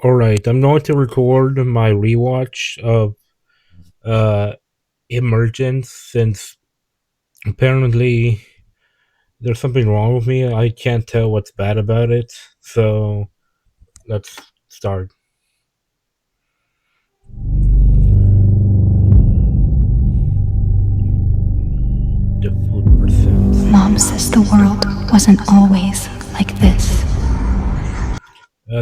Alright, I'm going to record my rewatch of uh Emergence since apparently there's something wrong with me. I can't tell what's bad about it. So let's start. The food percent. Mom says the world wasn't always like this.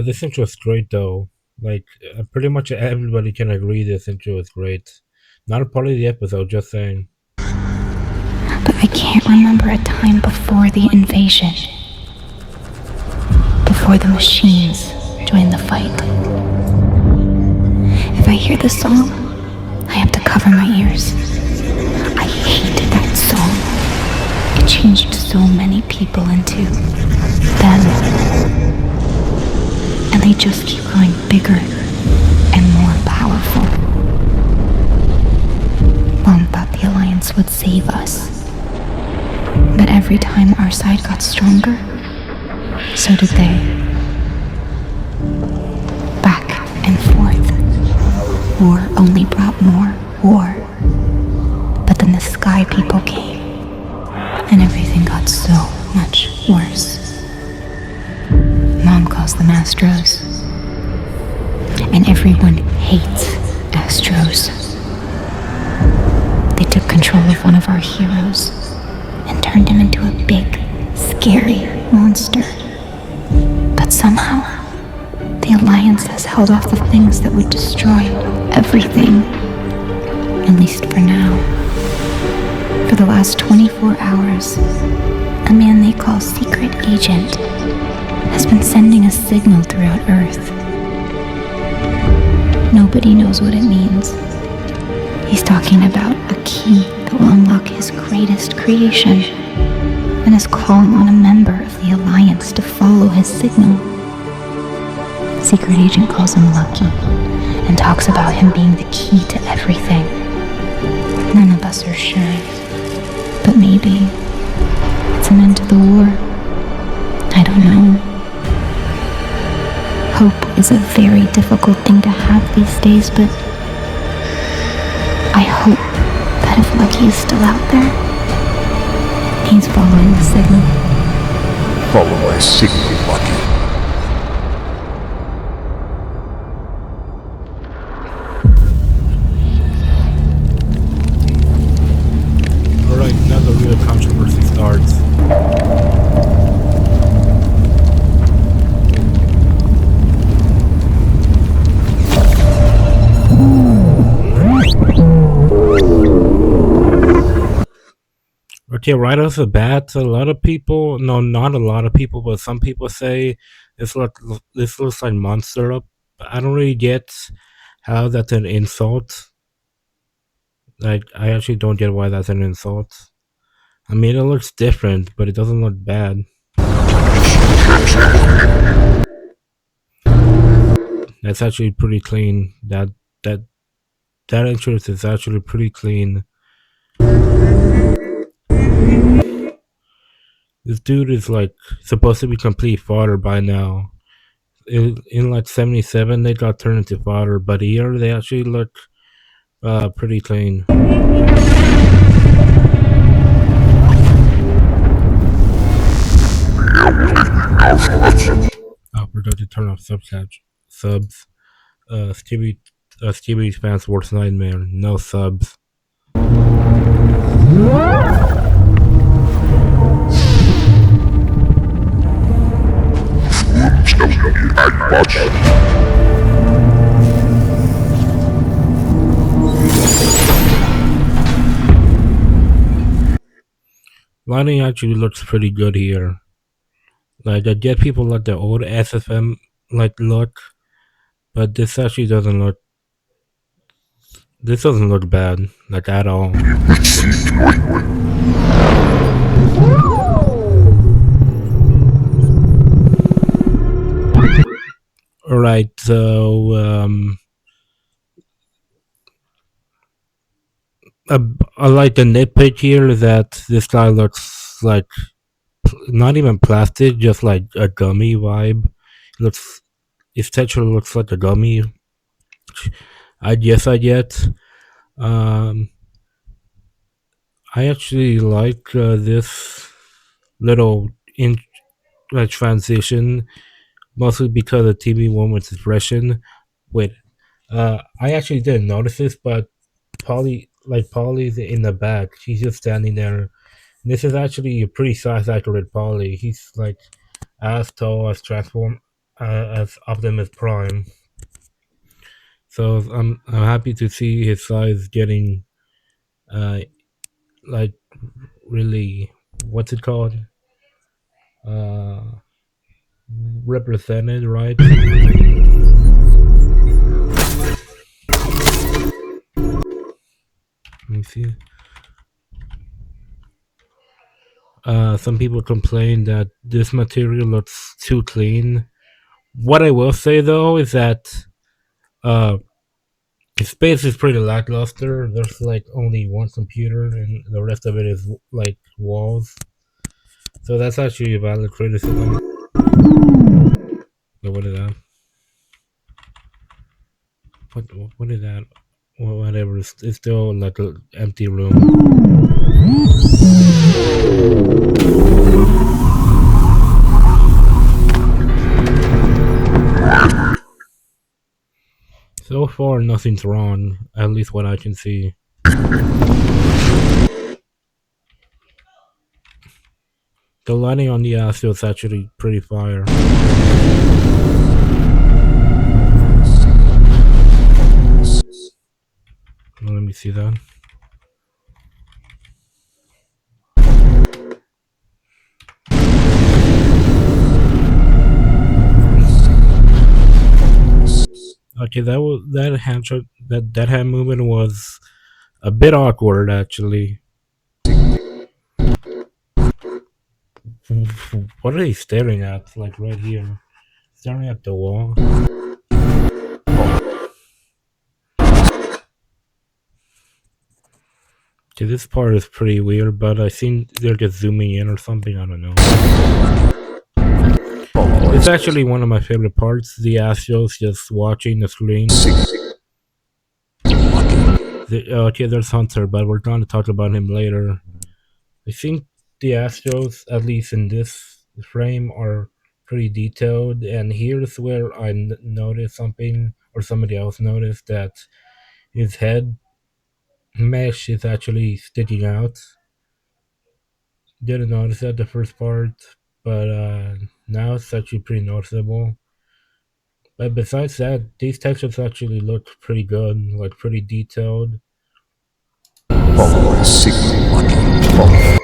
This intro is great though. Like pretty much everybody can agree this intro is great. Not a part of the episode, just saying. But I can't remember a time before the invasion. Before the machines joined the fight. If I hear the song, I have to cover my ears. I hate that song. It changed so many people into them. And they just keep growing bigger and more powerful. Mom thought the Alliance would save us. But every time our side got stronger, so did they. Back and forth. War only brought more war. But then the sky people came, and everything got so much worse. Mom calls them Astros. And everyone hates Astros. They took control of one of our heroes and turned him into a big, scary monster. But somehow, the Alliance has held off the things that would destroy everything. At least for now. For the last 24 hours, a man they call Secret Agent has been sending a signal throughout Earth. Nobody knows what it means. He's talking about a key that will unlock his greatest creation and is calling on a member of the Alliance to follow his signal. Secret Agent calls him Lucky and talks about him being the key to everything. None of us are sure, but maybe it's an end to the war. I don't know. Hope is a very difficult thing to have these days, but I hope that if Lucky is still out there, he's following the signal. Follow my signal, Lucky. Alright, now the real controversy starts. Okay, right off the bat, a lot of people, no, not a lot of people, but some people say this looks like monster up. I don't really get how that's an insult. Like, I actually don't get why that's an insult. I mean, it looks different, but it doesn't look bad. That's actually pretty clean. That entrance is actually pretty clean. This dude is like supposed to be complete fodder by now. In like 77, they got turned into fodder, but here they actually look pretty clean. I forgot to turn off subs. Skibidi fans' worst nightmare. No subs. Lighting actually looks pretty good here. Like, I get people like the old SFM like look, but this actually doesn't look. This doesn't look bad, like at all. Alright, so I like the nitpick here that this guy looks like not even plastic, just like a gummy vibe. Looks his texture looks like a gummy. I guess I get. Um, I actually like this little in transition, mostly because of TV Woman's expression. Wait, I actually didn't notice this, but Polly's in the back. She's just standing there. This is actually a pretty size accurate Polly. He's like as tall as as Optimus Prime. So I'm happy to see his size getting uh like really, what's it called, uh represented, right? Let me see. Some people complain that this material looks too clean. What I will say though is that uh the space is pretty lackluster. There's like only one computer and the rest of it is like walls. So that's actually a valid criticism. But what is that? What what is that? Well, whatever. It's still like an empty room. So far, nothing's wrong. At least what I can see. The lighting on the Astro is actually pretty fire. Well, let me see that. Okay, that hand movement was a bit awkward actually. What are they staring at? Like right here, staring at the wall. Okay, this part is pretty weird, but I think they're just zooming in or something. I don't know. It's actually one of my favorite parts. The Astros just watching the screen. Okay, there's Hunter, but we're going to talk about him later. I think the Astros, at least in this frame, are pretty detailed. And here's where I noticed something, or somebody else noticed, that his head mesh is actually sticking out. Didn't notice that the first part, but now it's actually pretty noticeable. But besides that, these textures actually look pretty good, like pretty detailed. Follow my signal, Lucky.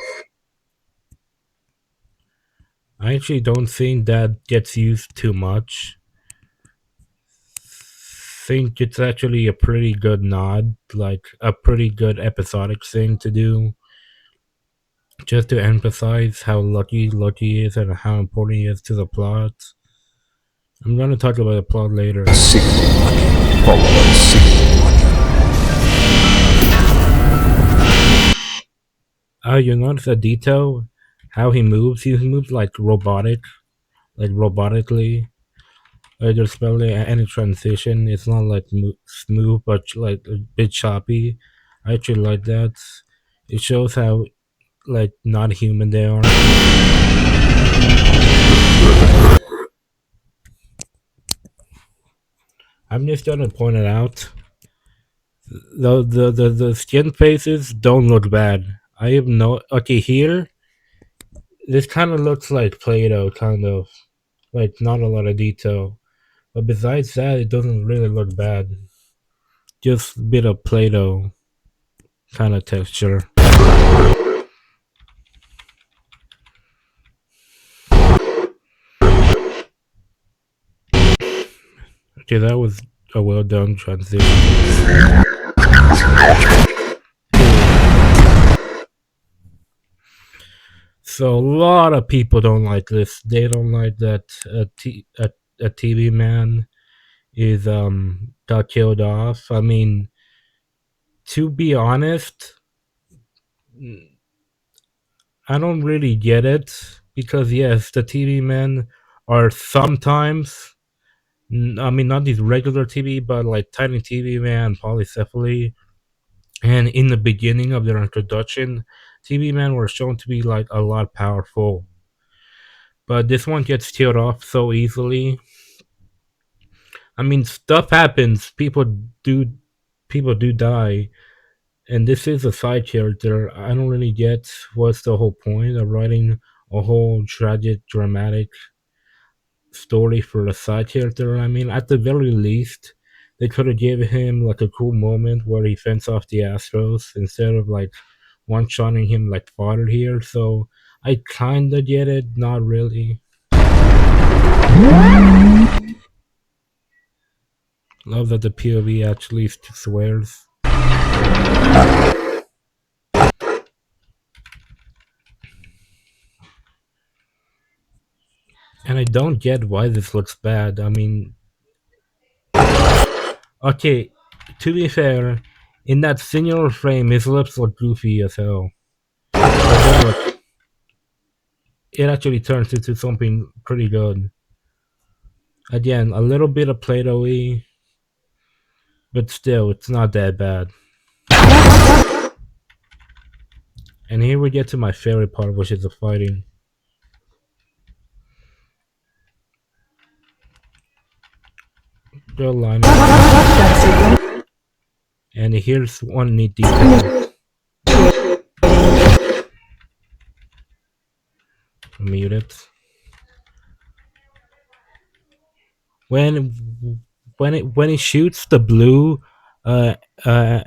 I actually don't think that gets used too much. Think it's actually a pretty good nod, like a pretty good episodic thing to do, just to emphasize how Lucky is and how important he is to the plot. I'm gonna talk about the plot later. Signal, Lucky. Follow my signal, Oh, you notice a detail? How he moves? He moves like robotically. There's barely any transition. It's not like smooth, but like a bit choppy. I actually like that. It shows how like not human they are. I'm just gonna point it out. The skin faces don't look bad. I have no okay here. This kind of looks like Play-Doh, kind of like not a lot of detail. But besides that, it doesn't really look bad. Just a bit of Play-Doh kind of texture. Okay, that was a well done transition. So a lot of people don't like this. They don't like that a TV man is got killed off. I mean, to be honest, I don't really get it because yes, the TV men are sometimes I mean, not these regular TV, but like Tiny TV Man, Polycephaly. And in the beginning of their introduction, TV Man were shown to be like a lot powerful. But this one gets killed off so easily. I mean, stuff happens. Do people do die, and this is a side character. I don't really get what's the whole point of writing a whole tragic, dramatic story for a side character. I mean, at the very least, they could have given him like a cool moment where he fends off the Astros instead of like one shotting him like fodder here. So I kinda get it, not really. Love that the POV actually swears. And I don't get why this looks bad. I mean, okay, to be fair, in that singular frame, his lips look goofy as hell. But then look, it actually turns into something pretty good. Again, a little bit of Play-Doh-y, but still, it's not that bad. And here we get to my favorite part, which is the fighting. Good line. And here's one neat detail. Mute it. When when it shoots the blue, uh, uh,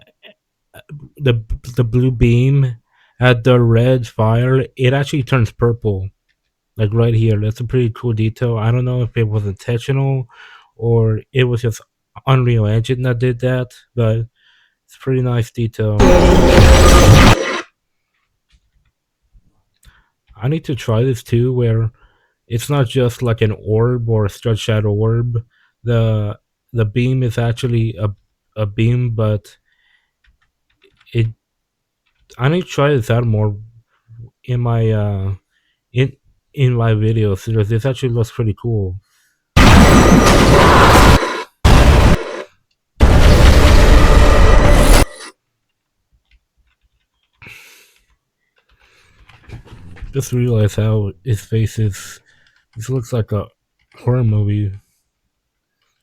the blue beam at the red fire, it actually turns purple. Like right here, that's a pretty cool detail. I don't know if it was intentional or it was just Unreal Engine that did that, but it's a pretty nice detail. I need to try this too, where it's not just like an orb or a stretched shadow orb. The the beam is actually a beam, but it I need to try this out more in my in in my videos because this actually looks pretty cool. Just realized how his face is. This looks like a horror movie.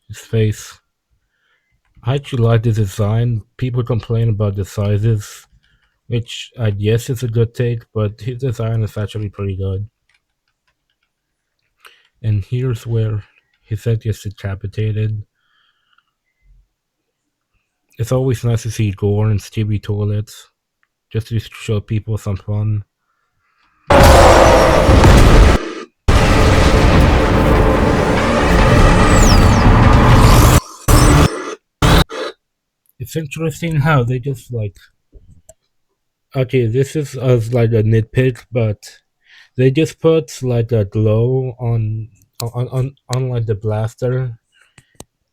His face. I actually like this design. People complain about the sizes, which I guess is a good take, but his design is actually pretty good. And here's where his head gets decapitated. It's always nice to see gore and Skibidi Toilets, just to show people some fun. It's interesting how they just like, okay, this is as like a nitpick, but they just put like a glow on like the blaster,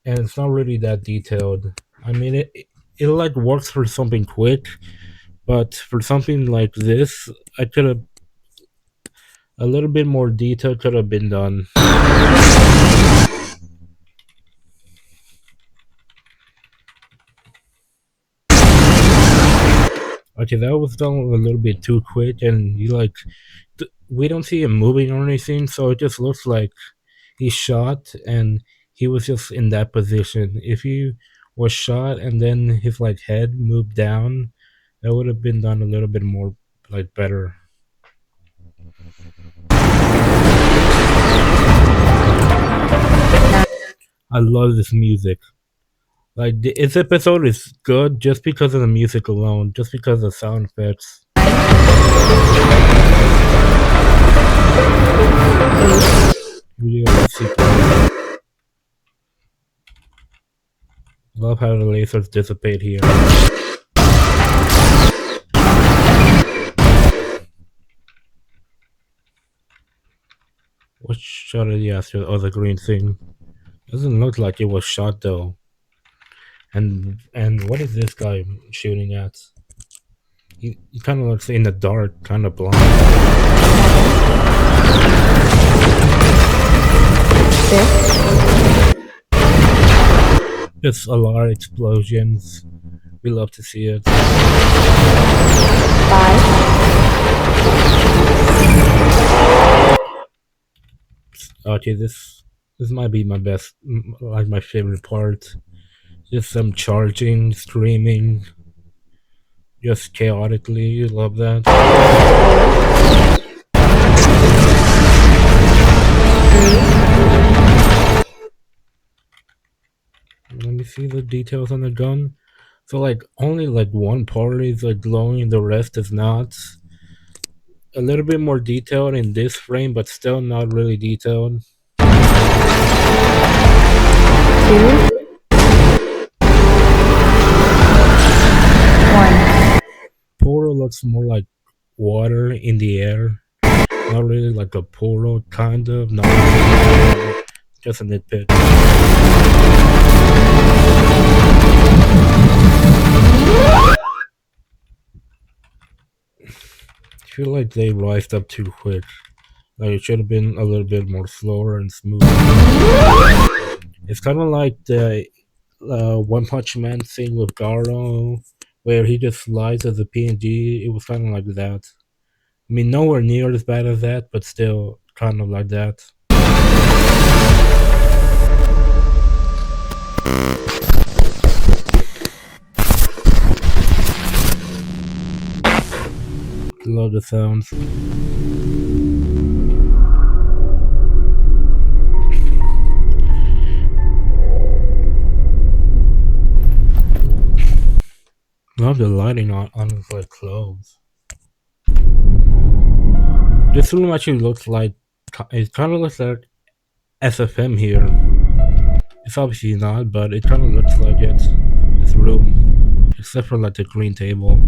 and it's not really that detailed. I mean, it like works for something quick, but for something like this, I could have a little bit more detail could have been done. Okay, that was done a little bit too quick, and you like, we don't see him moving or anything, so it just looks like he shot and he was just in that position. If he was shot and then his like head moved down, that would have been done a little bit more like better. I love this music. Like this episode is good just because of the music alone, just because of sound effects. Video sequence. Love how the lasers dissipate here. What shot of the astro? Oh, the green thing. Doesn't look like it was shot though. And what is this guy shooting at? He kind of looks in the dark, kind of blind. Just a lot of explosions. We love to see it. Okay, this might be my best, like my favorite part. Just some charging, screaming, just chaotically. You love that. Let me see the details on the gun. So like only like one part is like glowing, the rest is not. A little bit more detailed in this frame, but still not really detailed. Poro looks more like water in the air. Not really like a poro, kind of. Not really, just a nitpick. I feel like they rised up too quick. Like it should have been a little bit more slower and smooth. It's kind of like the One Punch Man thing with Garo, where he just slides as a PNG. It was kind of like that. I mean, nowhere near as bad as that, but still kind of like that. Love the sounds. Love the lighting on his like clothes. This room actually looks like it kind of looks like SFM here. It's obviously not, but it kind of looks like it. This room, except for like the green table.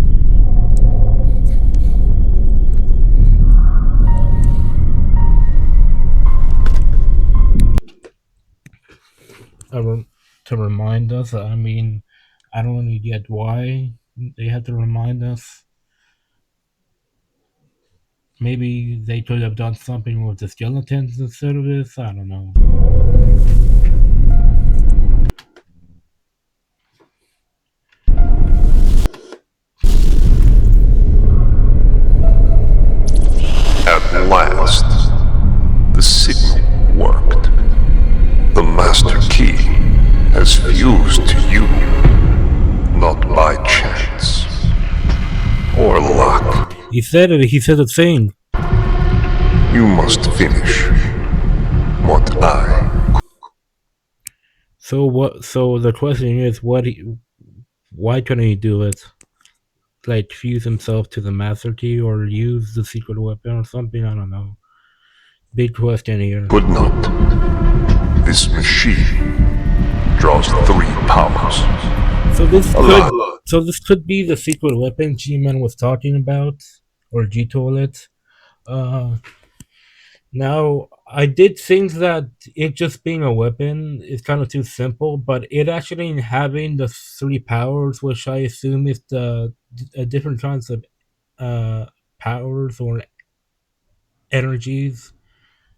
To remind us. I mean, I don't really get why they had to remind us. Maybe they could have done something with the skeletons instead of this. I don't know. At last, the signal worked. The master key has fused to you, not by chance or luck. He said it. He said a thing. You must finish what I. So what? So the question is, why couldn't he do it? Like fuse himself to the master key or use the secret weapon or something? I don't know. Big question here. Could not. This machine draws three powers. So this could be the secret weapon G-Man was talking about, or G-Toilet. Uh, Now, I did think that it just being a weapon is kind of too simple, but it actually having the three powers, which I assume is the different kinds of uh, powers or energies,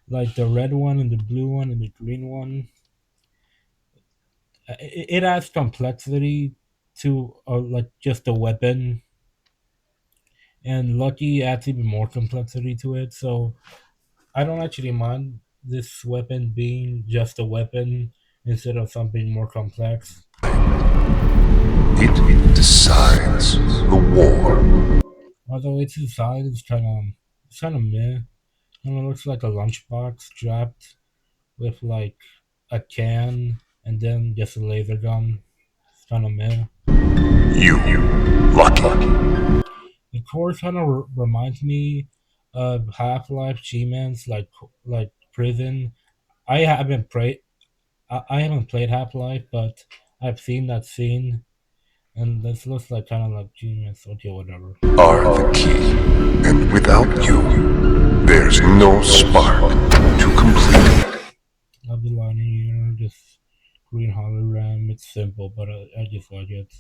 like the red one and the blue one and the green one. It adds complexity to like just a weapon, and Lucky adds even more complexity to it. So I don't actually mind this weapon being just a weapon instead of something more complex. It decides the war. Although its design is kind of meh. And it looks like a lunchbox strapped with like a can and then just a laser gun. It's kind of meh. You, lucky. The core kind of reminds me of Half-Life G-Man's like prison. I haven't played I haven't played Half-Life, but I've seen that scene. And this looks like kind of like genius. Okay, whatever. Are the key, and without you, there's no spark to complete it. I'll be lying here. Just green hologram. It's simple, but I just like it.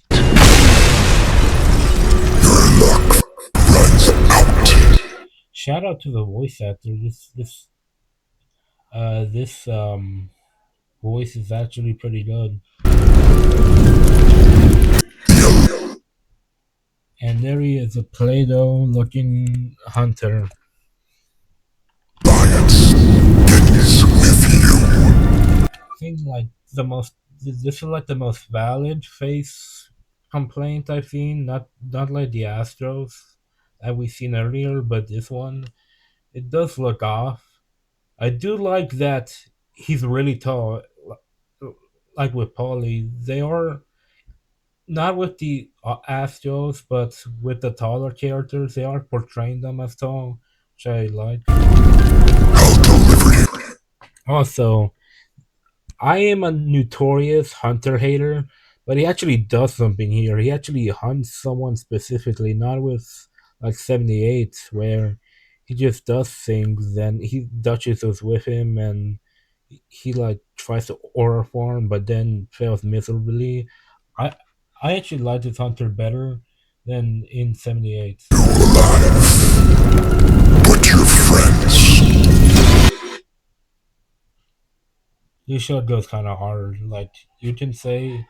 Shout out to the voice actor. This voice is actually pretty good. And there he is, a Play-Doh looking hunter. I think like the most this is like the most valid face complaint I've seen. Not like the Astros that we've seen earlier, but this one it does look off. I do like that he's really tall. Like with Paulie, they are not with the Astros, but with the taller characters, they are portraying them as tall, which I like. Also, I am a notorious hunter hater, but he actually does something here. He actually hunts someone specifically, not with like 78, where he just does things and he Duchess is with him and he like tries to aura farm but then fails miserably. I I actually like this hunter better than in 78. But your friends. This shot goes kind of hard. Like you can say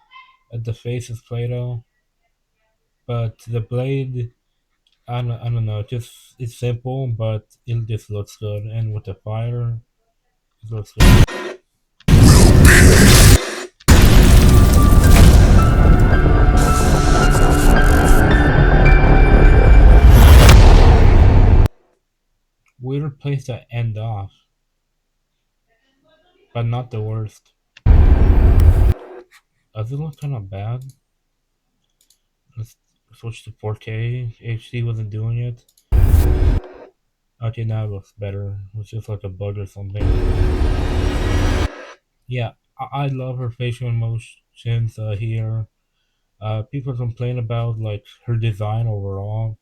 that the face is Play-Doh, but the blade I don't know. Just it's simple, but it just looks good, and with the fire, it looks good. Weird place to end off, but not the worst. Does it look kind of bad? Let's switch to 4K. HD wasn't doing it. Okay, now it looks better. It's just like a bug or something. Yeah, I love her facial emotions here. People complain about like her design overall.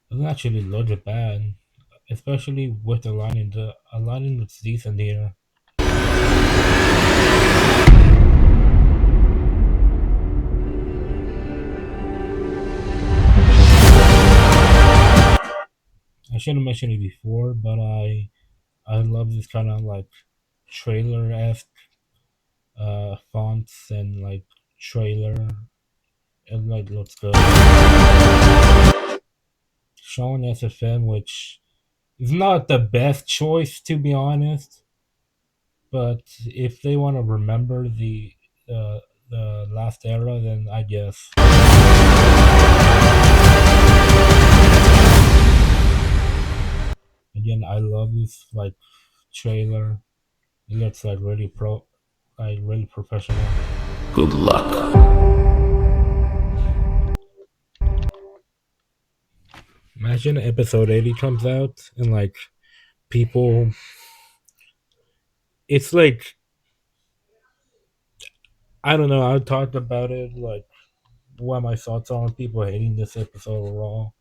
It doesn't actually look bad, especially with the lighting. The lighting looks decent here. I should have mentioned it before, but I love this kind of like trailer esque fonts and like trailer. It like looks good. Showing SFM, which is not the best choice to be honest, but if they want to remember uh, the last era, then I guess. Again, I love this like trailer. It looks like really professional. Good luck. Imagine episode 80 comes out and like people, it's like I don't know. I talked about it like what my thoughts are on people hating this episode overall,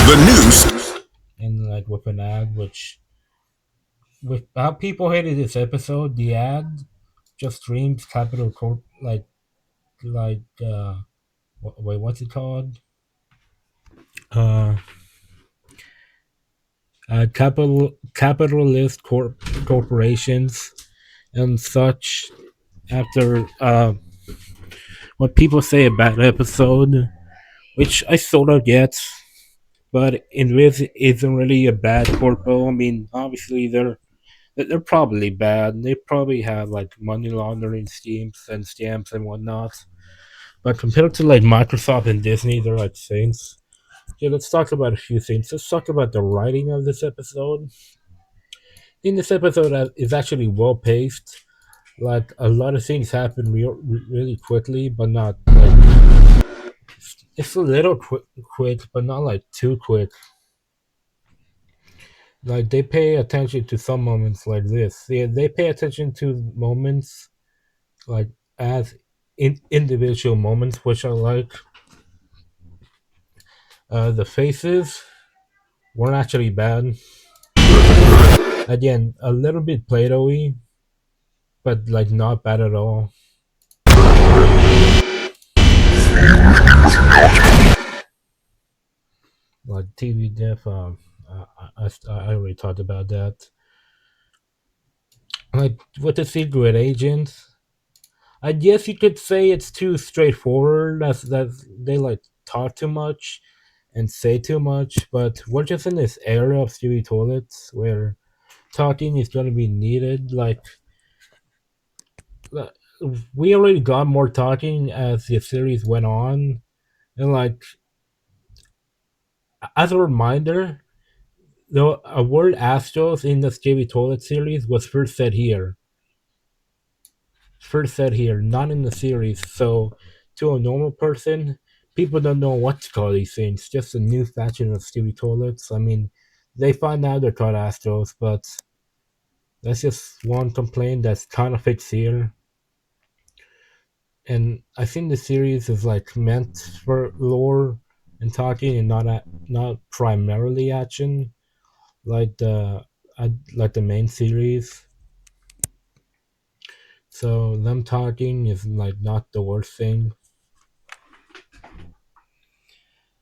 The news. and like with an ad, which with how people hated this episode, the ad just streams Capital Corp like wait, what's it called? Uh, capitalist corporations and such. After what people say about the episode, which I sort of get, but in this isn't really a bad corpo. I mean, obviously they're probably bad. They probably have like money laundering schemes and scams and whatnot. But compared to like Microsoft and Disney, they're like saints. Yeah, let's talk about a few things. Let's talk about the writing of this episode. I think this episode is actually well paced. Like a lot of things happen really quickly, but not like it's a little quick, but not like too quick. Like they pay attention to some moments like this. They pay attention to moments like as individual moments, which I like. The faces weren't actually bad. Again, a little bit Play-Doh-y, but like not bad at all. like TV diff. I already talked about that. Like with the secret agents, I guess you could say it's too straightforward. That they like talk too much and say too much. But we're just in this era of Stewie toilets where talking is going to be needed. Uh, we already got more talking as the series went on, and like as a reminder, the word Astros in the Stewie toilet series was first said here, not in the series. So, to a normal person, people don't know what to call these things. Just a new fashion of Stewie toilets. I mean, they find out they're called Astros, but that's just one complaint that's kind of fixed here. And I think the series is like meant for lore and talking, and not primarily action, like the main series. So them talking is like not the worst thing.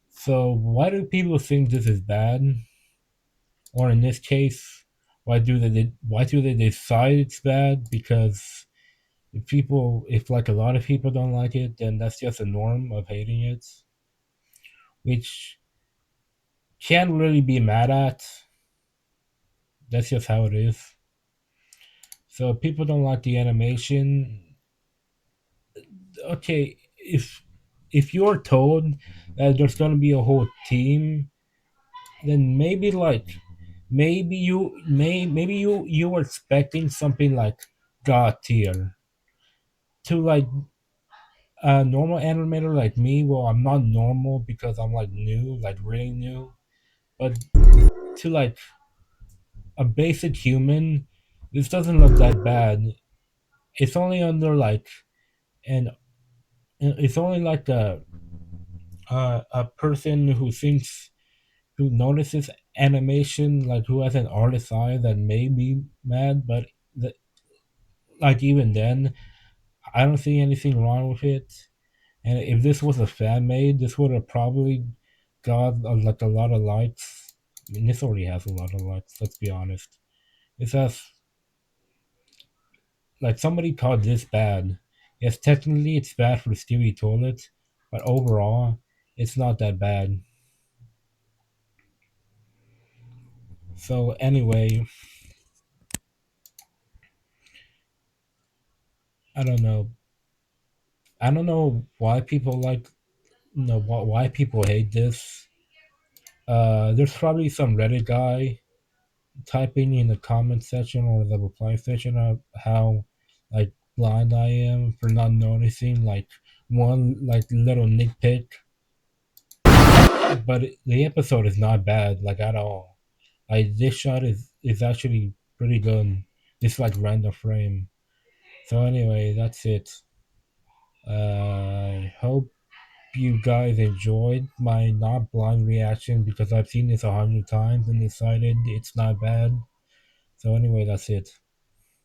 So why do people think this is bad? Or in this case, why do they decide it's bad? Because if like a lot of people don't like it, then that's just a norm of hating it, which can't really be mad at. That's just how it is. So if people don't like the animation. Okay, if you're told that there's gonna be a whole team, then maybe you were expecting something like God tier to like a normal animator like me. Well, I'm not normal because I'm like new, like really new, but to like a basic human, this doesn't look that bad. It's only under like and it's only like a person who notices animation, like who has an artist eye, that may be mad, but the, like even then, I don't see anything wrong with it. And if this was a fan made, this would have probably got like a lot of likes. I mean, this already has a lot of likes. Let's be honest. It says like somebody called this bad. Yes, technically it's bad for Stewie Toilet, but overall, it's not that bad. So anyway, I don't know. I don't know why people like why people hate this. There's probably some Reddit guy typing in the comment section or the reply section of how like blind I am for not noticing like one like little nitpick. But the episode is not bad like at all. Like this shot is actually pretty good. It's like random frame. So anyway, that's it. I hope you guys enjoyed my not blind reaction because I've seen this 100 times and decided it's not bad. So anyway, that's it.